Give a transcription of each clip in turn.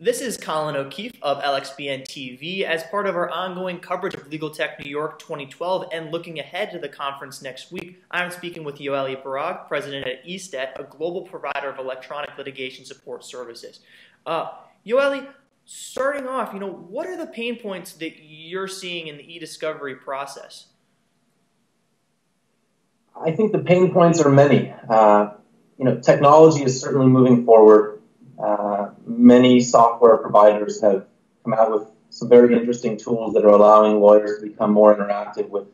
This is Colin O'Keefe of LXBN TV as part of our ongoing coverage of Legal Tech New York 2012 and looking ahead to the conference next week. I'm speaking with Yoeli Barag, president at e-Stet, a global provider of electronic litigation support services. Yoeli, starting off, what are the pain points that you're seeing in the e-discovery process? I think the pain points are many. Technology is certainly moving forward. Many software providers have come out with some very interesting tools that are allowing lawyers to become more interactive with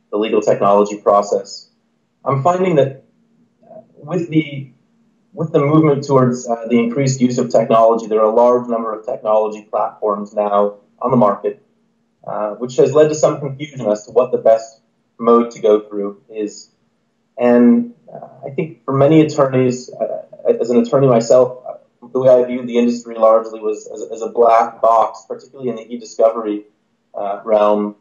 the legal technology process. I'm finding that with the movement towards the increased use of technology, there are a large number of technology platforms now on the market, which has led to some confusion as to what the best mode to go through is. And I think for many attorneys, as an attorney myself, the way I viewed the industry largely was as a black box, particularly in the e-discovery realm,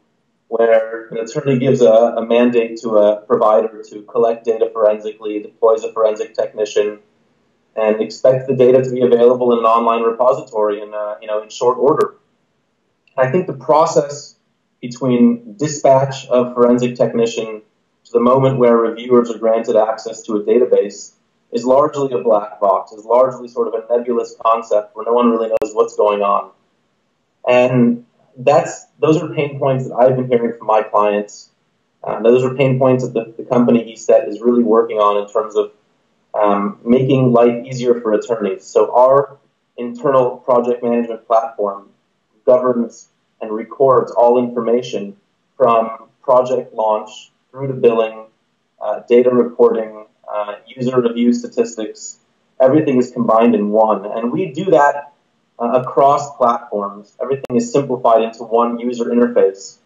where an attorney gives a mandate to a provider to collect data forensically, deploys a forensic technician, and expects the data to be available in an online repository in short order. I think the process between dispatch of forensic technician to the moment where reviewers are granted access to a database is largely a black box, is largely sort of a nebulous concept where no one really knows what's going on. And those are pain points that I've been hearing from my clients. Those are pain points that the company e-Stet is really working on in terms of making life easier for attorneys. So our internal project management platform governs and records all information from project launch through to billing, data reporting, user review statistics. Everything is combined in one. And we do that across platforms. Everything is simplified into one user interface.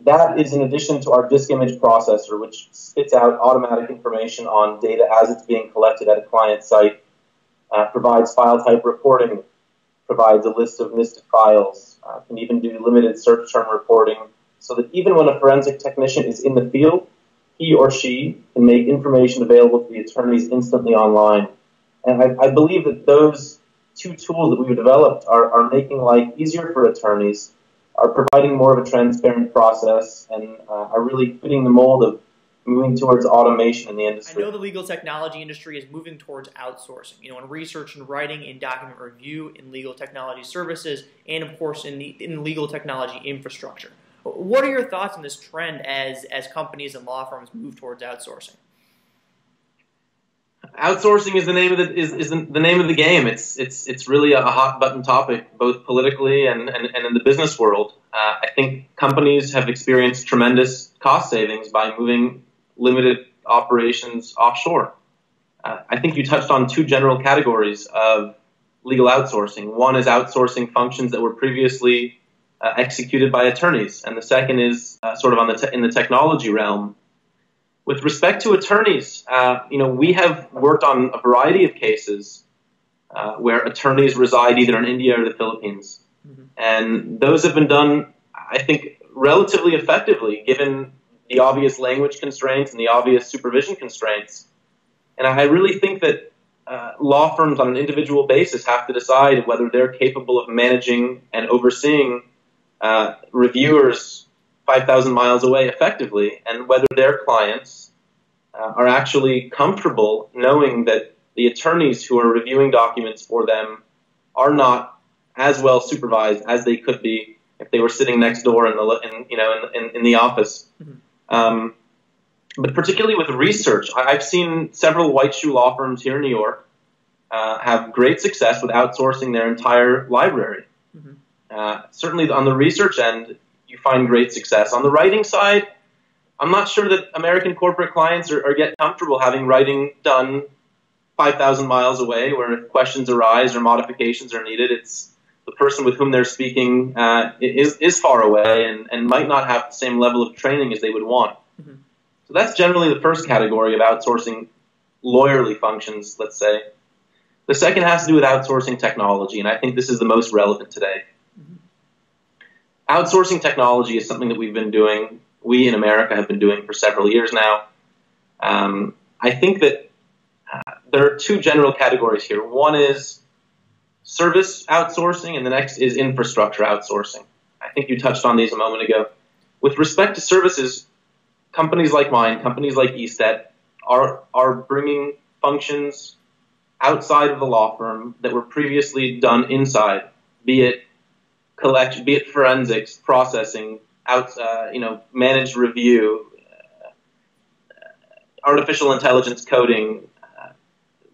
That is in addition to our disk image processor, which spits out automatic information on data as it's being collected at a client site, provides file type reporting, provides a list of listed files, can even do limited search term reporting, so that even when a forensic technician is in the field, he or she can make information available to the attorneys instantly online. And I believe that those two tools that we've developed are making life easier for attorneys, are providing more of a transparent process, and are really fitting the mold of moving towards automation in the industry. I know the legal technology industry is moving towards outsourcing, in research and writing, in document review, in legal technology services, and of course in legal technology infrastructure. What are your thoughts on this trend as companies and law firms move towards outsourcing? Outsourcing is the name of the name of the game. It's really a hot button topic, both politically and in the business world. I think companies have experienced tremendous cost savings by moving limited operations offshore. I think you touched on two general categories of legal outsourcing. One is outsourcing functions that were previously executed by attorneys, and the second is sort of in the technology realm. With respect to attorneys, we have worked on a variety of cases where attorneys reside either in India or the Philippines, and those have been done, I think, relatively effectively, given the obvious language constraints and the obvious supervision constraints. And I really think that law firms on an individual basis have to decide whether they're capable of managing and overseeing reviewers 5,000 miles away effectively, and whether their clients are actually comfortable knowing that the attorneys who are reviewing documents for them are not as well supervised as they could be if they were sitting next door in the office. But particularly with research, I've seen several white shoe law firms here in New York have great success with outsourcing their entire library. Certainly on the research end, you find great success. On the writing side, I'm not sure that American corporate clients are yet comfortable having writing done 5,000 miles away, where if questions arise or modifications are needed, it's the person with whom they're speaking is far away and might not have the same level of training as they would want. So that's generally the first category of outsourcing lawyerly functions, let's say. The second has to do with outsourcing technology, and I think this is the most relevant today. Outsourcing technology is something that we in America have been doing for several years now. I think that there are two general categories here. One is service outsourcing, and the next is infrastructure outsourcing. I think you touched on these a moment ago. With respect to services, companies like mine, companies like e-Stet, are bringing functions outside of the law firm that were previously done inside, be it collection, be it forensics, processing, managed review, artificial intelligence coding.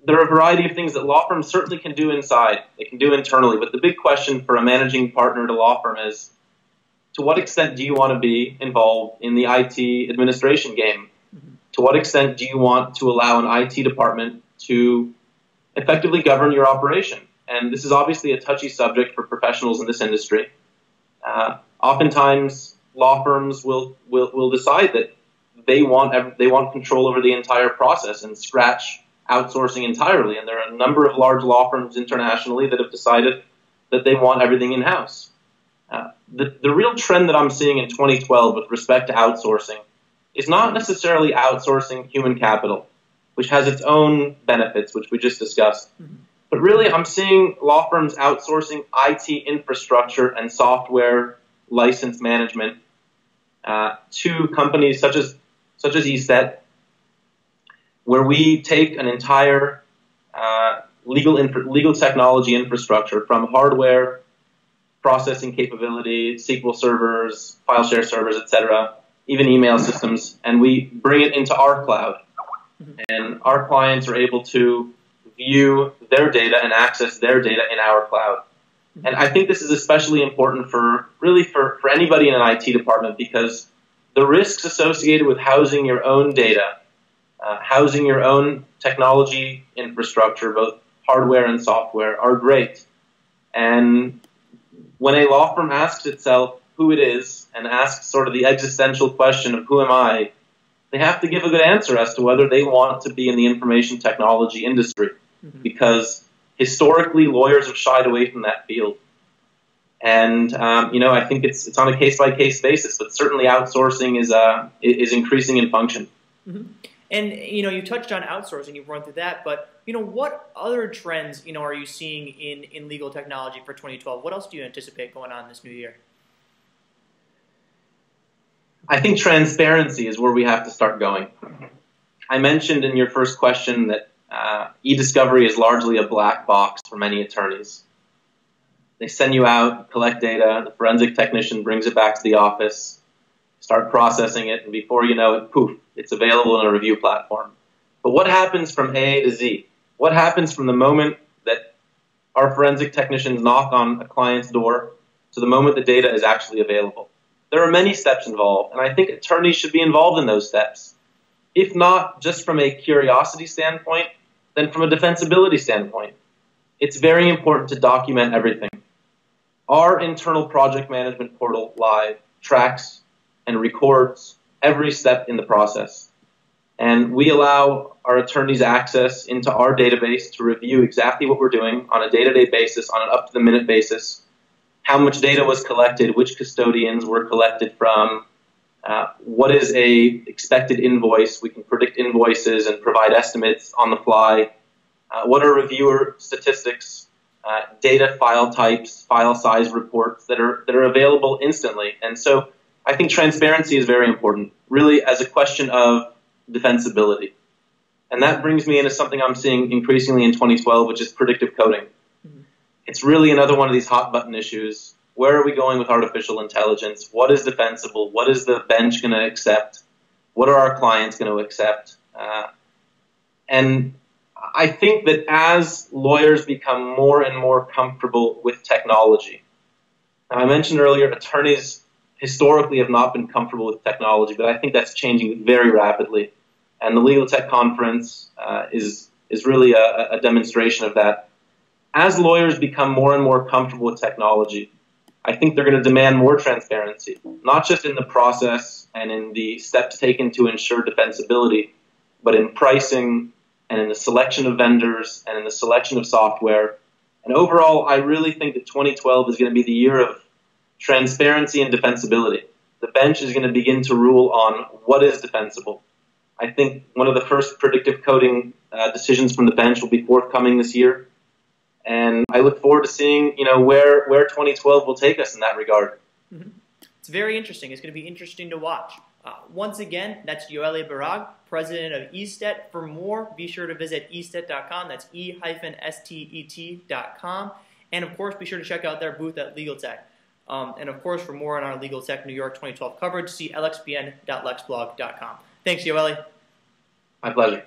There are a variety of things that law firms certainly can do inside, they can do internally, but the big question for a managing partner at a law firm is, to what extent do you want to be involved in the IT administration game? Mm-hmm. To what extent do you want to allow an IT department to effectively govern your operation? And this is obviously a touchy subject for professionals in this industry. Oftentimes, law firms will decide that they want control over the entire process and scratch outsourcing entirely. And there are a number of large law firms internationally that have decided that they want everything in-house. The real trend that I'm seeing in 2012 with respect to outsourcing is not necessarily outsourcing human capital, which has its own benefits, which we just discussed. Mm-hmm. But really, I'm seeing law firms outsourcing IT infrastructure and software license management to companies such as e-Stet, where we take an entire legal technology infrastructure from hardware, processing capability, SQL servers, file share servers, etc., even email systems, and we bring it into our cloud. Mm-hmm. And our clients are able to view their data and access their data in our cloud. Mm-hmm. And I think this is especially important for anybody in an IT department, because the risks associated with housing your own data, housing your own technology infrastructure, both hardware and software, are great. And when a law firm asks itself who it is and asks sort of the existential question of who am I, they have to give a good answer as to whether they want to be in the information technology industry. Mm-hmm. Because historically, lawyers have shied away from that field. And, I think it's on a case-by-case basis, but certainly outsourcing is increasing in function. Mm-hmm. And, you touched on outsourcing, you've run through that, but, what other trends, are you seeing in legal technology for 2012? What else do you anticipate going on this new year? I think transparency is where we have to start going. I mentioned in your first question that e-discovery is largely a black box for many attorneys. They send you out, collect data, the forensic technician brings it back to the office, start processing it, and before you know it, poof, it's available in a review platform. But what happens from A to Z? What happens from the moment that our forensic technicians knock on a client's door to the moment the data is actually available? There are many steps involved, and I think attorneys should be involved in those steps. If not just from a curiosity standpoint, then from a defensibility standpoint. It's very important to document everything. Our internal project management portal live tracks and records every step in the process. And we allow our attorneys access into our database to review exactly what we're doing on a day-to-day basis, on an up-to-the-minute basis, how much data was collected, which custodians were collected from, what is a expected invoice. We can predict invoices and provide estimates on the fly. What are reviewer statistics, data file types, file size reports that are available instantly. And so I think transparency is very important, really as a question of defensibility. And that brings me into something I'm seeing increasingly in 2012, which is predictive coding. Mm-hmm. It's really another one of these hot button issues. Where are we going with artificial intelligence? What is defensible? What is the bench going to accept? What are our clients going to accept? And I think that as lawyers become more and more comfortable with technology, now I mentioned earlier attorneys historically have not been comfortable with technology, but I think that's changing very rapidly. And the Legal Tech Conference is really a demonstration of that. As lawyers become more and more comfortable with technology, I think they're going to demand more transparency, not just in the process and in the steps taken to ensure defensibility, but in pricing and in the selection of vendors and in the selection of software. And overall, I really think that 2012 is going to be the year of transparency and defensibility. The bench is going to begin to rule on what is defensible. I think one of the first predictive coding decisions from the bench will be forthcoming this year. And I look forward to seeing, where 2012 will take us in that regard. Mm-hmm. It's very interesting. It's going to be interesting to watch. Once again, that's Yoeli Barag, president of e-Stet. For more, be sure to visit e-Stet.com. That's e-Stet.com. And of course, be sure to check out their booth at Legal Tech. And of course, for more on our Legal Tech New York 2012 coverage, see lxbn.lexblog.com. Thanks, Yoeli. My pleasure.